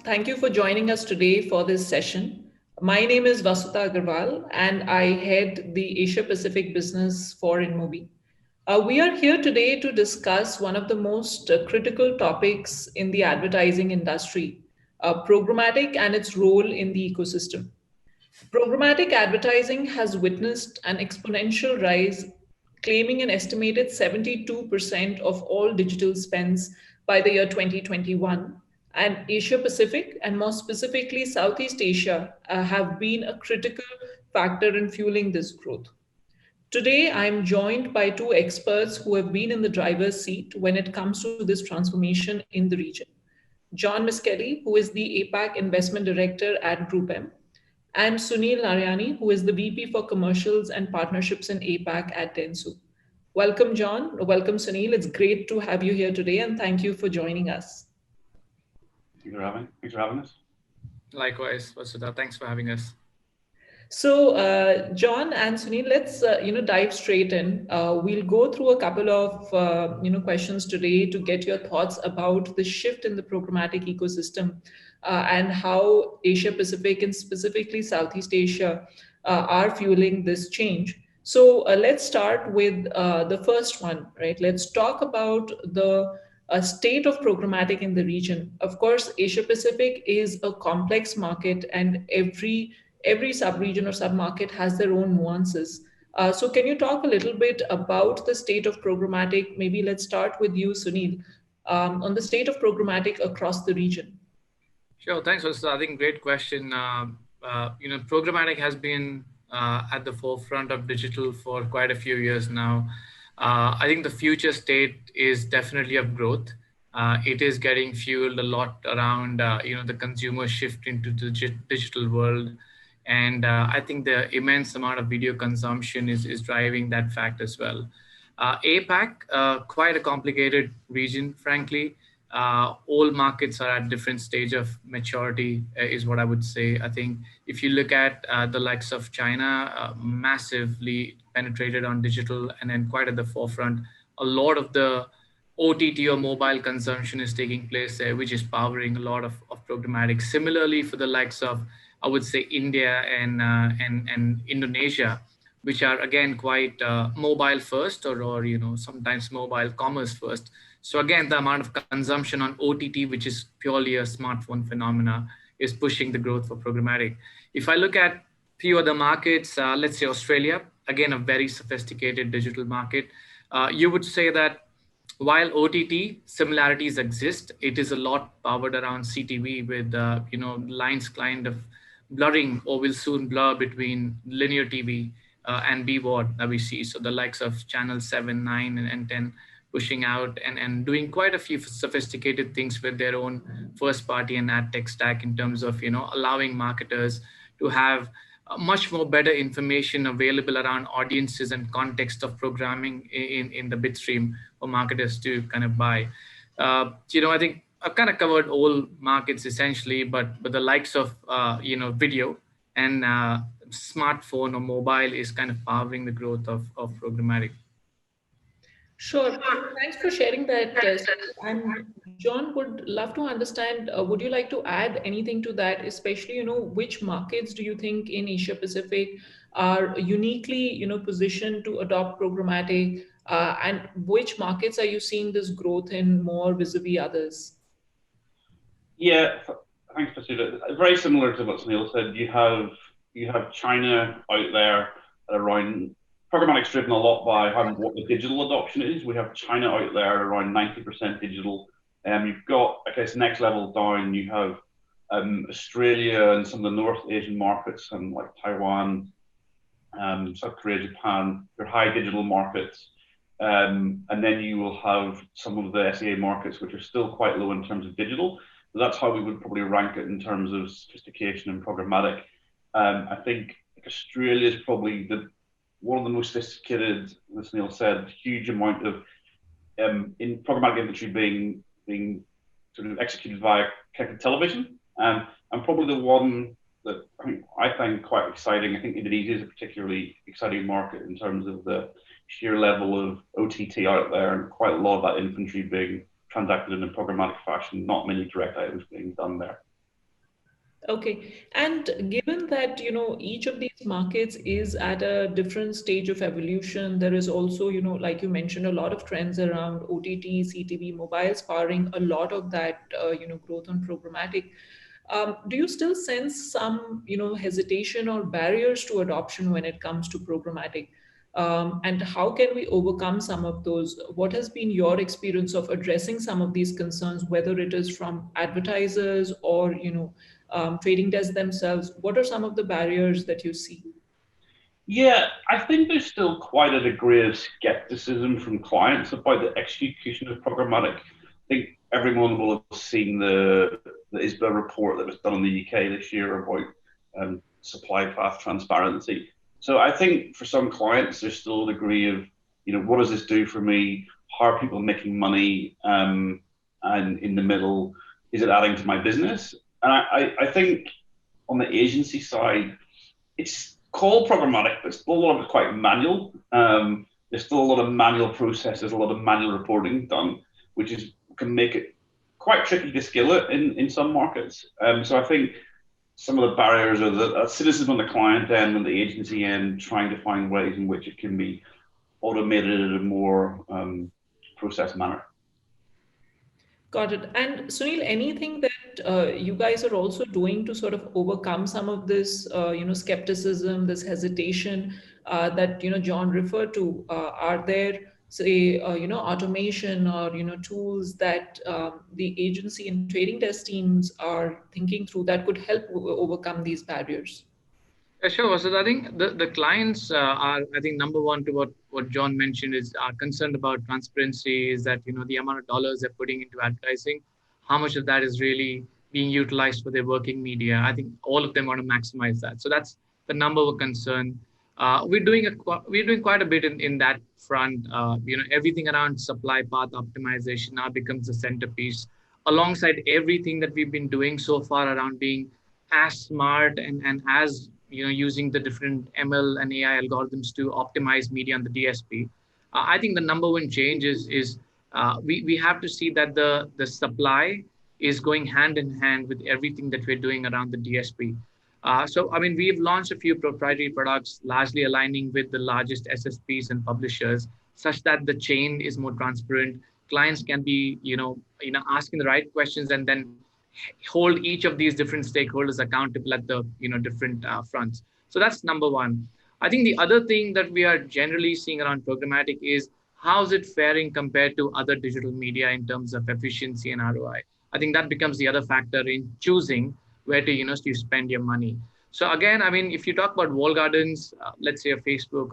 Thank you for joining us today for this session. My name is Vasuta Agarwal, and I head the Asia Pacific business for InMobi. We are here today to discuss one of the most critical topics in the advertising industry, programmatic and its role in the ecosystem. Programmatic advertising has witnessed an exponential rise, claiming an estimated 72% of all digital spends by the year 2021. And Asia Pacific, and more specifically Southeast Asia, have been a critical factor in fueling this growth. Today, I'm joined by two experts who have been in the driver's seat when it comes to this transformation in the region. John Miskelly, who is the APAC Investment Director at Group M, and Sunil Naryani, who is the VP for Commercials and Partnerships in APAC at Dentsu. Welcome, John. Welcome, Sunil. It's great to have you here today, and thank you for joining us. Thanks for having us. Likewise, Vasudha. Thanks for having us. So, John and Sunil, let's dive straight in. We'll go through a couple of questions today to get your thoughts about the shift in the programmatic ecosystem and how Asia Pacific and specifically Southeast Asia are fueling this change. So, let's start with the first one, right? Let's talk about the state of programmatic in the region. Of course, Asia Pacific is a complex market, and every sub-region or sub-market has their own nuances. So can you talk a little bit about the state of programmatic? Maybe let's start with you, Sunil, on the state of programmatic across the region. Sure, thanks, Vasudha. I think great question. Programmatic has been at the forefront of digital for quite a few years now. I think the future state is definitely of growth. It is getting fueled a lot around, the consumer shift into the digital world. And I think the immense amount of video consumption is driving that fact as well. APAC, quite a complicated region, frankly. All markets are at different stage of maturity, is what I would say. I think if you look at the likes of China, massively penetrated on digital and then quite at the forefront. A lot of the OTT or mobile consumption is taking place there, which is powering a lot of programmatic. Similarly, for the likes of, I would say, India and Indonesia, which are again quite mobile first or sometimes mobile commerce first. So again, the amount of consumption on OTT, which is purely a smartphone phenomena, is pushing the growth for programmatic. If I look at few other markets, let's say Australia, again, a very sophisticated digital market. You would say that while OTT similarities exist, it is a lot powered around CTV with, lines kind of blurring or will soon blur between linear TV and BVOD that we see. So the likes of channel 7, 9, and 10 pushing out and doing quite a few sophisticated things with their own first party and ad tech stack in terms of, allowing marketers to have much more better information available around audiences and context of programming in the bid stream for marketers to kind of buy. I think I've kind of covered all markets essentially, but the likes of, video and smartphone or mobile is kind of powering the growth of programmatic. Sure. Thanks for sharing that. And John, would love to understand, would you like to add anything to that, especially, which markets do you think in Asia Pacific are uniquely, positioned to adopt programmatic, and which markets are you seeing this growth in more vis-a-vis others? Yeah, thanks, Vasudha. Very similar to what Sunil said. You have China out there at around. Programmatic's driven a lot by what the digital adoption is. We have China out there at around 90% digital. You've got, I guess, next level down, you have Australia and some of the North Asian markets and like Taiwan, South Korea, Japan, they're high digital markets. And then you will have some of the SEA markets, which are still quite low in terms of digital. So that's how we would probably rank it in terms of sophistication and programmatic. I think Australia is probably one of the most sophisticated, as Neil said, huge amount of in programmatic inventory being sort of executed via connected television. And probably the one that I find quite exciting. I think Indonesia is a particularly exciting market in terms of the sheer level of OTT out there, and quite a lot of that inventory being transacted in a programmatic fashion, not many direct items being done there. Okay. And given that, each of these markets is at a different stage of evolution, there is also, like you mentioned, a lot of trends around OTT, CTV, mobiles powering a lot of that, growth on programmatic. Do you still sense some, hesitation or barriers to adoption when it comes to programmatic? And how can we overcome some of those? What has been your experience of addressing some of these concerns, whether it is from advertisers or, trading desks themselves? What are some of the barriers that you see? Yeah, I think there's still quite a degree of skepticism from clients about the execution of programmatic. I think everyone will have seen the ISBA report that was done in the UK this year about supply path transparency. So I think for some clients, there's still a degree of, what does this do for me? How are people making money? And in the middle, is it adding to my business? And I think on the agency side, it's called programmatic, but still a lot of it's quite manual. There's still a lot of manual processes, a lot of manual reporting done, which can make it quite tricky to scale it in some markets. So I think some of the barriers are the citizens on the client end and the agency end trying to find ways in which it can be automated in a more process manner. Got it. And Sunil, anything that you guys are also doing to sort of overcome some of this, skepticism, this hesitation that John referred to? Are there, say, automation or tools that the agency and trading desk teams are thinking through that could help overcome these barriers? Yeah, sure. So I think the clients are, I think, number one to what John mentioned is are concerned about transparency, is that, the amount of dollars they're putting into advertising, how much of that is really being utilized for their working media. I think all of them want to maximize that. So that's the number one concern. We're doing quite a bit in that front. Everything around supply path optimization now becomes the centerpiece, alongside everything that we've been doing so far around being as smart and as using the different ML and AI algorithms to optimize media on the DSP. I think the number one change is we have to see that the supply is going hand in hand with everything that we're doing around the DSP. So, I mean, we've launched a few proprietary products, largely aligning with the largest SSPs and publishers, such that the chain is more transparent. Clients can be, asking the right questions and then hold each of these different stakeholders accountable at the, different fronts. So that's number one. I think the other thing that we are generally seeing around programmatic is how's it faring compared to other digital media in terms of efficiency and ROI. I think that becomes the other factor in choosing where to to spend your money. So again, I mean, if you talk about wall gardens, let's say a Facebook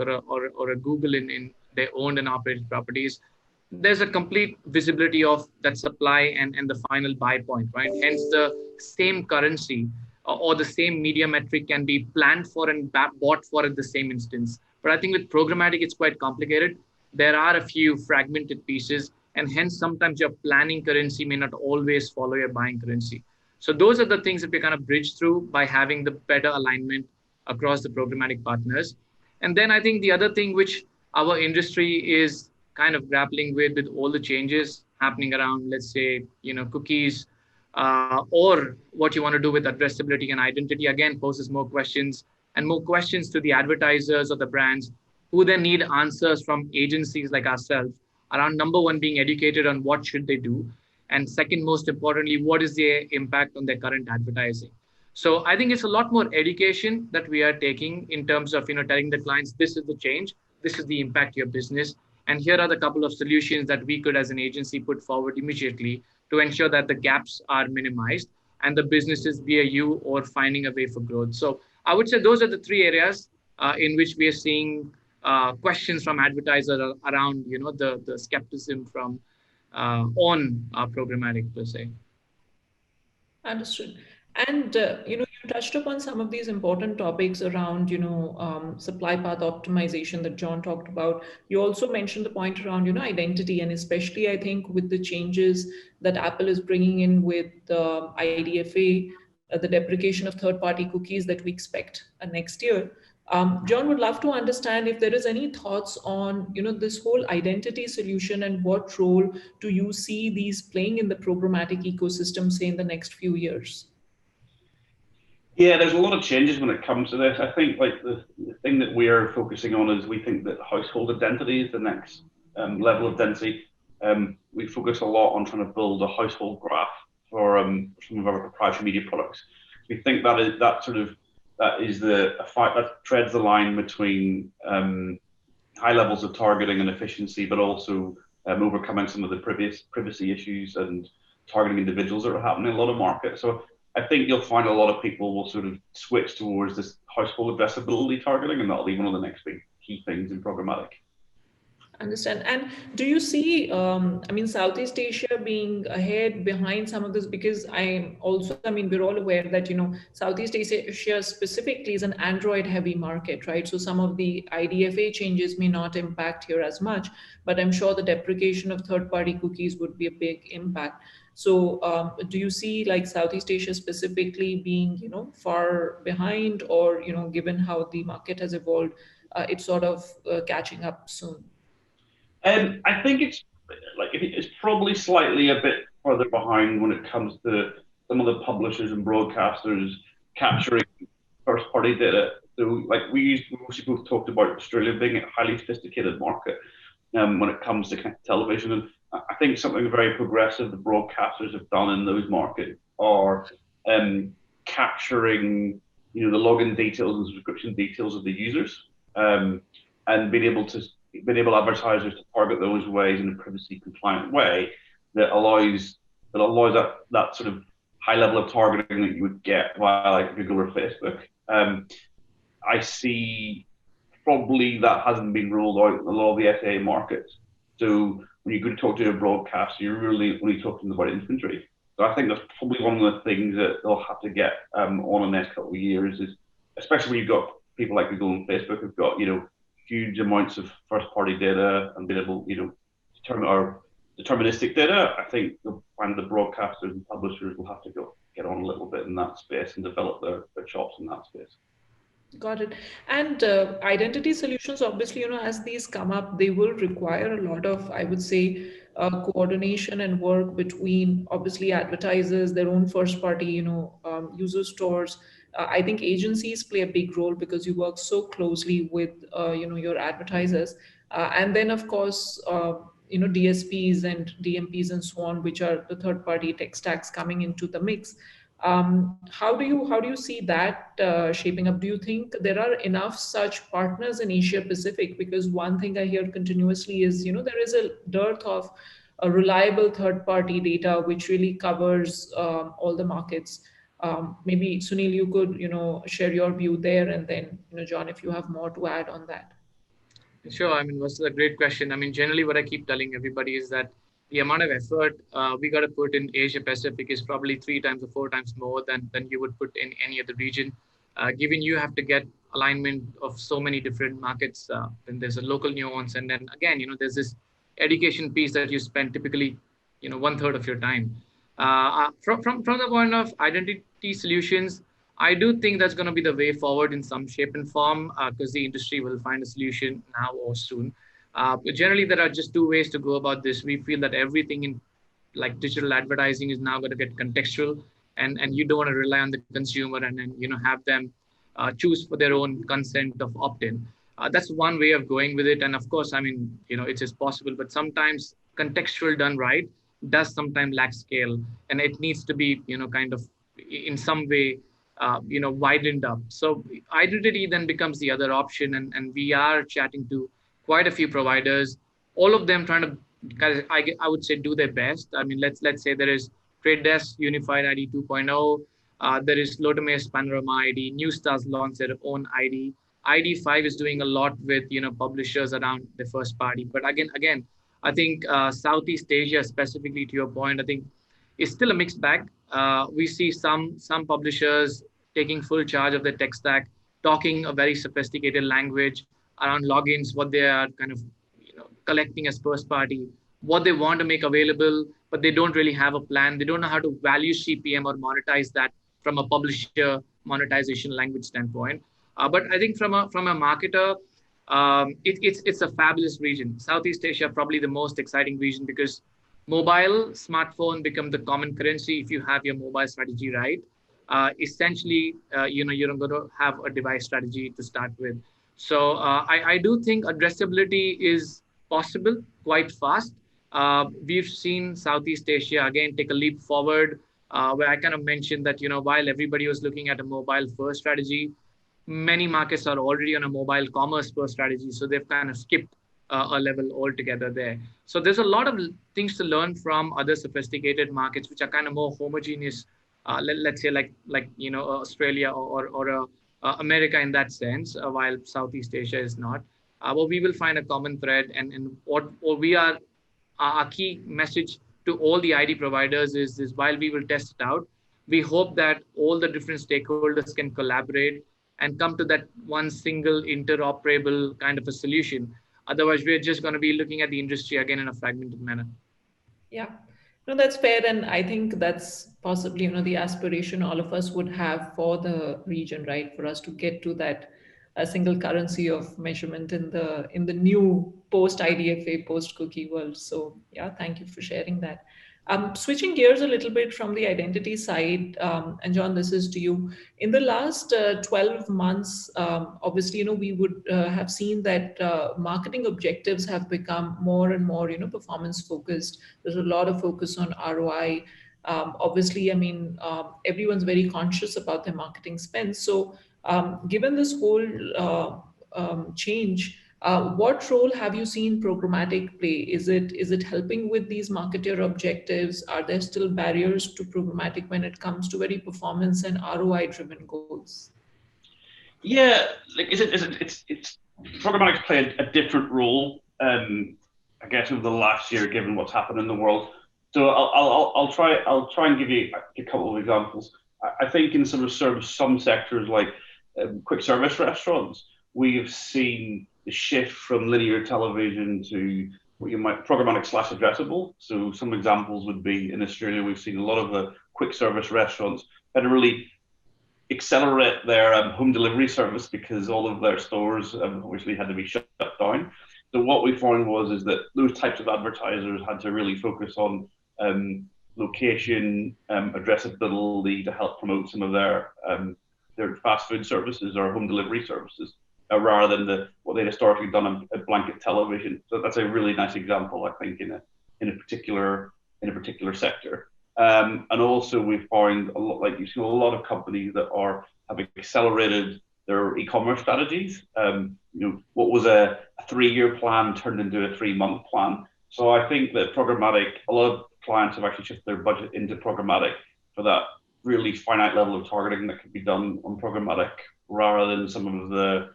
or a Google in their owned and operated properties, there's a complete visibility of that supply and the final buy point, right? Hence, the same currency or the same media metric can be planned for and bought for at the same instance. But I think with programmatic, it's quite complicated. There are a few fragmented pieces, and hence sometimes your planning currency may not always follow your buying currency. So those are the things that we kind of bridge through by having the better alignment across the programmatic partners. And then I think the other thing which our industry is kind of grappling with all the changes happening around, let's say, cookies, or what you want to do with addressability and identity, again, poses more questions and more questions to the advertisers or the brands who then need answers from agencies like ourselves around, number one, being educated on what should they do, and second, most importantly, what is the impact on their current advertising. So I think it's a lot more education that we are taking in terms of telling the clients, this is the change, this is the impact to your business, and here are the couple of solutions that we could, as an agency, put forward immediately to ensure that the gaps are minimized and the businesses BAU or finding a way for growth. So I would say those are the three areas in which we are seeing questions from advertisers around, the skepticism from on programmatic per se. Understood. And you touched upon some of these important topics around supply path optimization that John talked about. You also mentioned the point around identity, and especially I think with the changes that Apple is bringing in with IDFA, the deprecation of third-party cookies that we expect next year. John, would love to understand if there is any thoughts on this whole identity solution and what role do you see these playing in the programmatic ecosystem, say in the next few years? Yeah, there's a lot of changes when it comes to this. I think like the thing that we are focusing on is we think that household identity is the next level of density. We focus a lot on trying to build a household graph for some of our proprietary media products. We think that is the a fight that treads the line between high levels of targeting and efficiency, but also overcoming some of the previous privacy issues and targeting individuals that are happening in a lot of markets. So I think you'll find a lot of people will sort of switch towards this household addressability targeting, and that'll be one of the next big key things in programmatic. Understand. And do you see, I mean, Southeast Asia being ahead behind some of this? Because I'm also, I mean, we're all aware that, Southeast Asia specifically is an Android heavy market, right? So some of the IDFA changes may not impact here as much, but I'm sure the deprecation of third party cookies would be a big impact. So do you see like Southeast Asia specifically being, far behind, or, given how the market has evolved, it's sort of catching up soon? I think it's probably slightly a bit further behind when it comes to some of the publishers and broadcasters capturing first party data. So like we mostly both talked about Australia being a highly sophisticated market when it comes to connected television, and I think something very progressive the broadcasters have done in those markets are capturing the login details and subscription details of the users, and being able advertisers to target those ways in a privacy compliant way that allows that sort of high level of targeting that you would get via like Google or Facebook. I see probably that hasn't been rolled out in a lot of the SA markets. So when you go to talk to a broadcaster, you're really only talking about infantry. So I think that's probably one of the things that they'll have to get on in the next couple of years, is especially when you've got people like Google and Facebook who've got huge amounts of first party data and being able determine our deterministic data. I think you'll find the broadcasters and publishers will have to get on a little bit in that space and develop their chops in that space. Got it. And identity solutions, obviously, as these come up, they will require a lot of, I would say, coordination and work between obviously advertisers, their own first party, user stores. I think agencies play a big role because you work so closely with, your advertisers. And then, of course, DSPs and DMPs and so on, which are the third party tech stacks coming into the mix. How do you see that shaping up? Do you think there are enough such partners in Asia Pacific? Because one thing I hear continuously is there is a dearth of a reliable third party data which really covers all the markets. Maybe Sunil, you could share your view there, and then John, if you have more to add on that. Sure. I mean, that's a great question. I mean, generally, what I keep telling everybody is that the amount of effort we got to put in Asia Pacific is probably 3 times or 4 times more than you would put in any other region. Given you have to get alignment of so many different markets, then there's a local nuance, and then again, there's this education piece that you spend typically, 1/3 of your time. From the point of identity solutions, I do think that's going to be the way forward in some shape and form, because the industry will find a solution now or soon. But generally, there are just two ways to go about this. We feel that everything in like digital advertising is now going to get contextual, and you don't want to rely on the consumer and then have them choose for their own consent of opt-in. That's one way of going with it, and of course, I mean, it is possible, but sometimes contextual done right does sometimes lack scale, and it needs to be kind of in some way widened up. So identity then becomes the other option, and we are chatting to quite a few providers, all of them trying to I would say do their best. I mean, let's say there is Trade Desk Unified ID 2.0, there is Lotomaze Panorama ID, Newstars launched their own ID. ID5 is doing a lot with publishers around the first party. But again, I think Southeast Asia, specifically to your point, I think is still a mixed bag. We see some publishers taking full charge of the tech stack, talking a very sophisticated language around logins, what they are kind of collecting as first party, what they want to make available, but they don't really have a plan. They don't know how to value CPM or monetize that from a publisher monetization language standpoint. But I think from a marketer, it's a fabulous region. Southeast Asia probably the most exciting region because mobile smartphone become the common currency if you have your mobile strategy right. essentially, you're going to have a device strategy to start with. So I do think addressability is possible quite fast. We've seen Southeast Asia again take a leap forward, where I kind of mentioned that while everybody was looking at a mobile first strategy, many markets are already on a mobile commerce first strategy, so they've kind of skipped a level altogether there. So there's a lot of things to learn from other sophisticated markets which are kind of more homogeneous. Let's say like Australia or America in that sense, while Southeast Asia is not. But we will find a common thread, and what we are our key message to all the ID providers is while we will test it out, we hope that all the different stakeholders can collaborate and come to that one single interoperable kind of a solution. Otherwise, we're just going to be looking at the industry again in a fragmented manner. Yeah, no, that's fair, and I think that's possibly the aspiration all of us would have for the region, right? For us to get to that a single currency of measurement in the new post IDFA, post cookie world. So yeah, thank you for sharing that. Switching gears a little bit from the identity side, and John, this is to you. In the last 12 months, obviously, we would have seen that marketing objectives have become more and more, performance focused. There's a lot of focus on ROI. Obviously, I mean, everyone's very conscious about their marketing spend. So, given this whole change, what role have you seen programmatic play? Is it helping with these marketer objectives? Are there still barriers to programmatic when it comes to very performance and ROI driven goals? Yeah, like it's programmatic played a different role, I guess, over the last year, given what's happened in the world. So I'll try and give you a couple of examples. I think in some sectors like quick service restaurants, we've seen the shift from linear television to what you might programmatic / addressable. So some examples would be in Australia, we've seen a lot of the quick service restaurants had to really accelerate their home delivery service because all of their stores obviously had to be shut down. So what we found is that those types of advertisers had to really focus on location, addressability to help promote some of their fast food services or home delivery services, rather than what they'd historically done on blanket television. So that's a really nice example, I think, in a particular sector. And also we found a lot, like you've seen a lot of companies that have accelerated their e-commerce strategies. What was a 3-year plan turned into a 3-month plan. So I think that programmatic, a lot of clients have actually shifted their budget into programmatic for that really finite level of targeting that can be done on programmatic, rather than some of the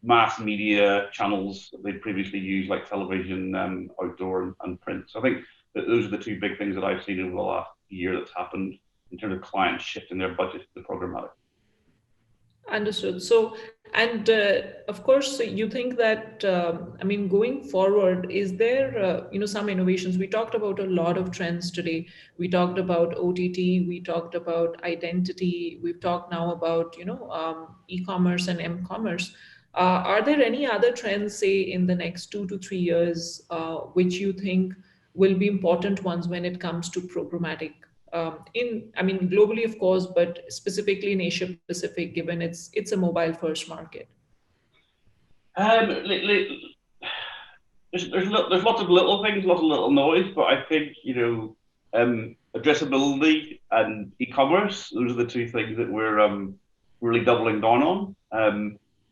mass media channels that they previously used, like television, outdoor, and print. So I think that those are the two big things that I've seen over the last year that's happened in terms of clients shifting their budget to programmatic. Understood. So, and of course, you think that, I mean, going forward, is there, some innovations? We talked about a lot of trends today. We talked about OTT, we talked about identity, we've talked now about, e-commerce and m-commerce. Are there any other trends, say, in the next 2 to 3 years, which you think will be important ones when it comes to programmatic? Globally, of course, but specifically in Asia Pacific, given it's a mobile first market. There's lots of little things, lots of little noise, but I think addressability and e-commerce, those are the two things that we're really doubling down on.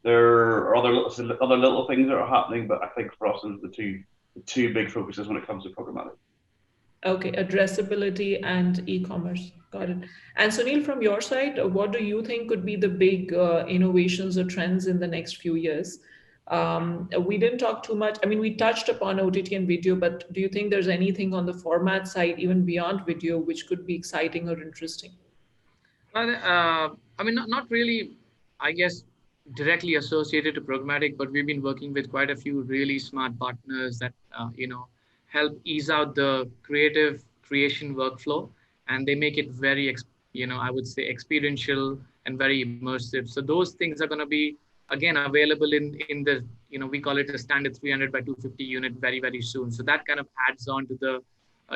There are other little things that are happening, but I think for us, those are the two big focuses when it comes to programmatic. Okay, addressability and e-commerce. Got it. And Sunil, from your side, what do you think could be the big innovations or trends in the next few years? We didn't talk too much. I mean, we touched upon OTT and video, but do you think there's anything on the format side, even beyond video, which could be exciting or interesting? Not really, I guess, directly associated to programmatic, but we've been working with quite a few really smart partners that, help ease out the creative creation workflow, and they make it very, I would say, experiential and very immersive. So those things are going to be, again, available in the, we call it a standard 300 by 250 unit very, very soon. So that kind of adds on to the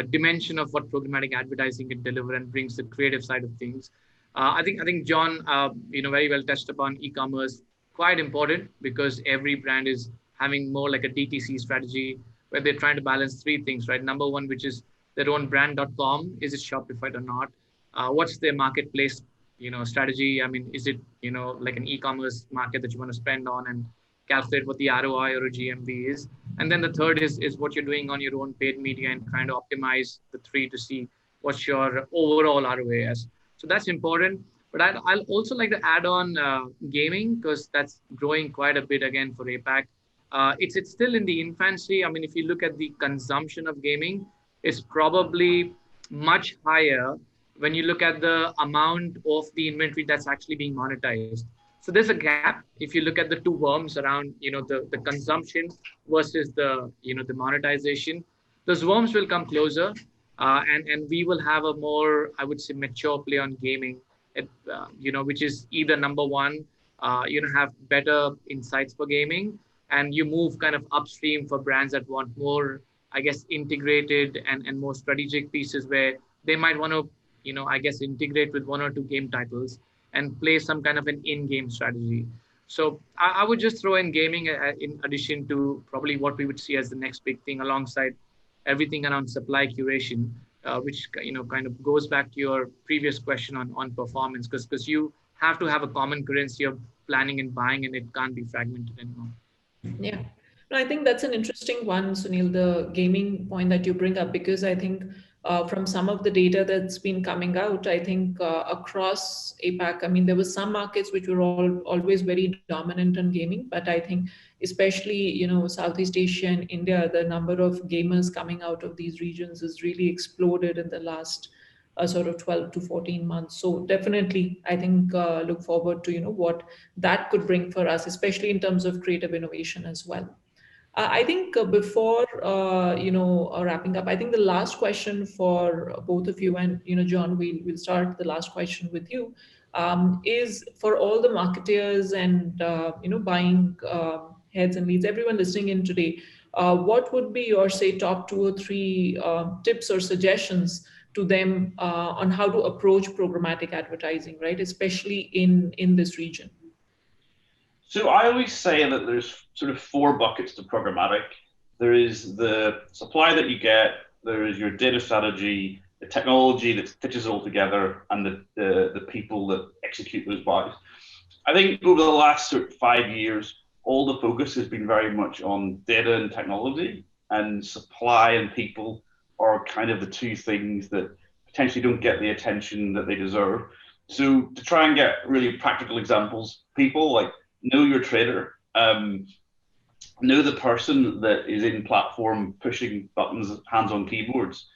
dimension of what programmatic advertising can deliver and brings the creative side of things. I think John, very well touched upon e-commerce. Quite important because every brand is having more like a DTC strategy where they're trying to balance three things, right? Number one, which is their own brand.com. Is it Shopify or not? What's their marketplace, strategy? I mean, is it, like an e-commerce market that you want to spend on and calculate what the ROI or a GMV is? And then the third is what you're doing on your own paid media and trying to optimize the three to see what's your overall ROAS. So that's important. But I'll also like to add on gaming because that's growing quite a bit again for APAC. It's still in the infancy. I mean, if you look at the consumption of gaming, it's probably much higher when you look at the amount of the inventory that's actually being monetized. So there's a gap if you look at the two worms around, the consumption versus the monetization. Those worms will come closer, and we will have a more, I would say, mature play on gaming, which is either number one, have better insights for gaming, and you move kind of upstream for brands that want more, I guess, integrated and more strategic pieces where they might want to, I guess, integrate with one or two game titles and play some kind of an in-game strategy. So I would just throw in gaming in addition to probably what we would see as the next big thing alongside everything around supply curation, which kind of goes back to your previous question on performance, because you have to have a common currency of planning and buying, and it can't be fragmented anymore. Yeah. No, I think that's an interesting one, Sunil, the gaming point that you bring up, because I think from some of the data that's been coming out, I think across APAC, I mean, there were some markets which were always very dominant on gaming, but I think especially, Southeast Asia and India, the number of gamers coming out of these regions has really exploded in the last sort of 12 to 14 months. So definitely, I think look forward to, what that could bring for us, especially in terms of creative innovation as well. I think before wrapping up, I think the last question for both of you, and John, we'll start the last question with you, is for all the marketeers and buying heads and leads, everyone listening in today. What would be your, say, top two or three tips or suggestions to them on how to approach programmatic advertising, right? Especially in this region. So I always say that there's sort of four buckets to programmatic. There is the supply that you get, there is your data strategy, the technology that stitches it all together, and the people that execute those buys. I think over the last sort of 5 years, all the focus has been very much on data and technology, and supply and people are kind of the two things that potentially don't get the attention that they deserve. So to try and get really practical examples, people like know your trader, know the person that is in platform pushing buttons, hands on keyboards.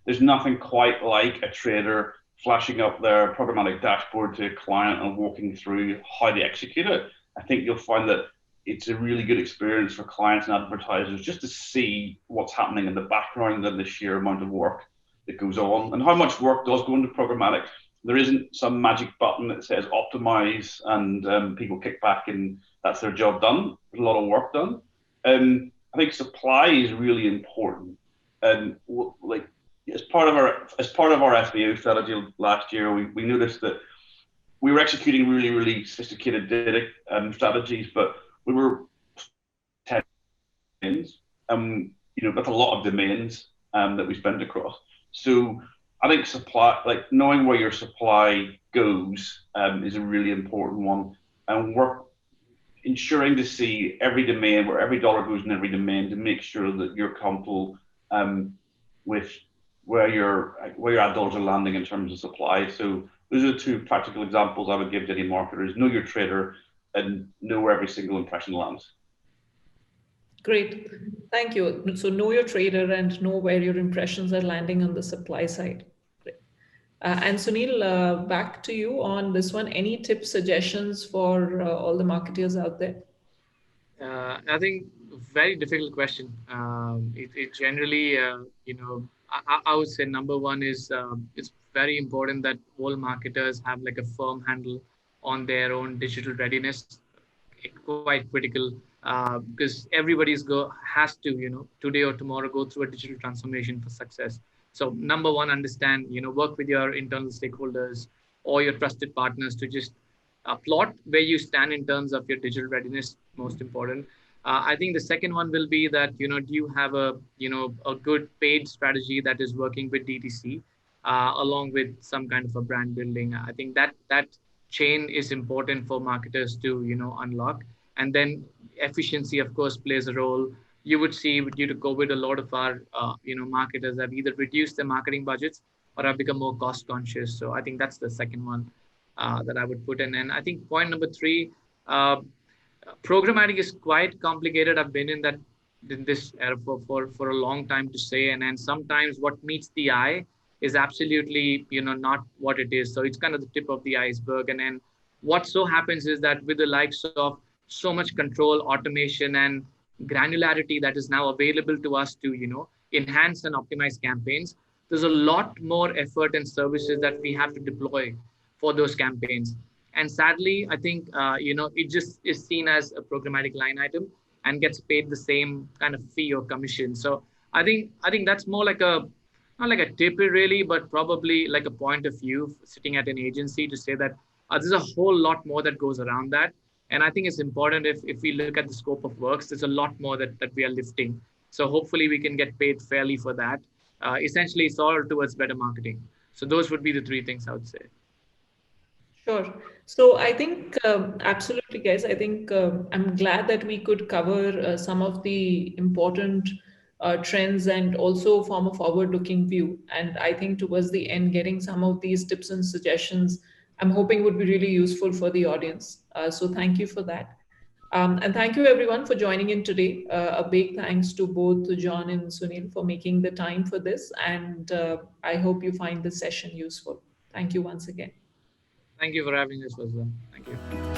There's nothing quite like a trader flashing up their programmatic dashboard to a client and walking through how they execute it. I think you'll find that it's a really good experience for clients and advertisers just to see what's happening in the background and the sheer amount of work that goes on and how much work does go into programmatic. There isn't some magic button that says optimize and people kick back and that's their job done. There's a lot of work done. I think supply is really important. And like as part of our FBO strategy last year, we noticed that we were executing really, really sophisticated data strategies, but we were with a lot of domains that we spend across. So I think supply, like knowing where your supply goes, is a really important one, and we're ensuring to see every domain where every dollar goes in every domain to make sure that you're comfortable with where your ad dollars are landing in terms of supply. So those are the two practical examples I would give to any marketers: know your trader and know where every single impression lands. Great, thank you. So know your trader and know where your impressions are landing on the supply side. And Sunil, back to you on this one. Any tips, suggestions for all the marketers out there? I think very difficult question. It generally, I would say number one is it's very important that all marketers have like a firm handle on their own digital readiness. Quite critical. because everybody's go has to, today or tomorrow go through a digital transformation for success. So number one, understand, work with your internal stakeholders or your trusted partners to just plot where you stand in terms of your digital readiness. Most important. I think the second one will be that, do you have a good paid strategy that is working with DTC, along with some kind of a brand building. I think that chain is important for marketers to, unlock. And then efficiency, of course, plays a role. You would see due to COVID, a lot of our, marketers have either reduced their marketing budgets or have become more cost conscious. So I think that's the second one that I would put in. And I think point number three, uh, programmatic is quite complicated. I've been in this era for a long time to say, and then sometimes what meets the eye is absolutely, not what it is. So it's kind of the tip of the iceberg. And then what so happens is that with the likes of so much control, automation, and granularity that is now available to us to, enhance and optimize campaigns, there's a lot more effort and services that we have to deploy for those campaigns. And sadly, I think, it just is seen as a programmatic line item and gets paid the same kind of fee or commission. So I think that's more like a, not like a tip really, but probably like a point of view sitting at an agency to say that there's a whole lot more that goes around that. And I think it's important, if we look at the scope of works, there's a lot more that we are lifting. So hopefully we can get paid fairly for that. Essentially, it's all towards better marketing. So those would be the three things I would say. Sure. So I think absolutely, guys. I think I'm glad that we could cover some of the important trends and also form a forward-looking view. And I think towards the end, getting some of these tips and suggestions, I'm hoping would be really useful for the audience. So thank you for that. And thank you everyone for joining in today. A big thanks to both John and Sunil for making the time for this. And I hope you find this session useful. Thank you once again. Thank you for having us, Fazla. Thank you.